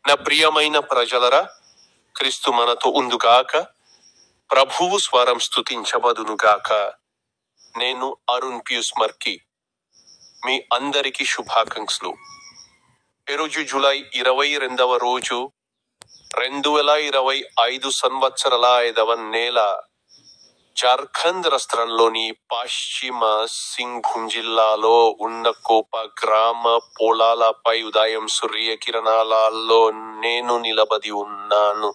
నా ప్రియమైన ప్రజలరా, క్రీస్తు మనతో ఉందుగాక. ప్రభువు స్వరం స్తుతించబడునుగాక. నేను అరుణ్ పియూస్ మర్కి. మీ అందరికీ శుభాకాంక్షలు. ఈరోజు జూలై 22వ రోజు, 2025 సంవత్సరాల 5వ నెల. జార్ఖండ్ రాష్ట్రంలోని పశ్చిమ సింగ్భూమ్ జిల్లాలో ఉన్న కోప గ్రామ పొలాలపై ఉదయం సూర్యకిరణాలలో నేను నిలబడి ఉన్నాను.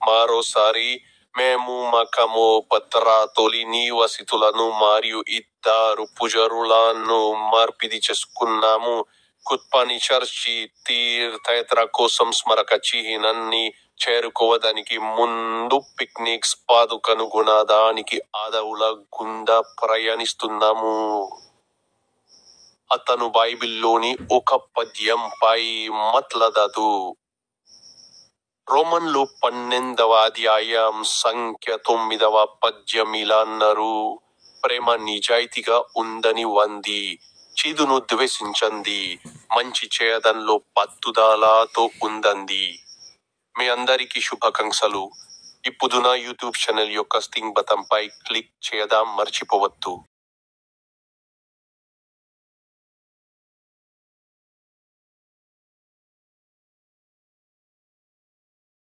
మరోసారి మేము మకమో పత్ర తొలి నివాసితులను మరియు ఇద్దరు పూజారులను మార్పిడి చేసుకున్నాము. కుత్పని చర్చి తీర్థయాత్ర కోసం స్మారక చిహ్నాన్ని చేరుకోవడానికి ముందు పిక్నిక్ స్పాట్ కనుగొనడానికి అడవుల గుండా ప్రయాణిస్తున్నాము. అతను బైబిల్లోని ఒక పద్యంపై మాట్లాడాడు. రోమన్లు 12వ అధ్యాయం సంఖ్య 9వ పద్యం ఇలా అన్నారు: ప్రేమ నిజాయితీగా ఉందని వంది, చెడును ద్వేషించండి, మంచి చేయడంలో పట్టుదలతో ఉండండి. మీ అందరికీ శుభాకాంక్షలు. ఇప్పుడు నా యూట్యూబ్ ఛానల్ యొక్క స్టింగ్ బటన్పై క్లిక్ చేయడం మర్చిపోవద్దు.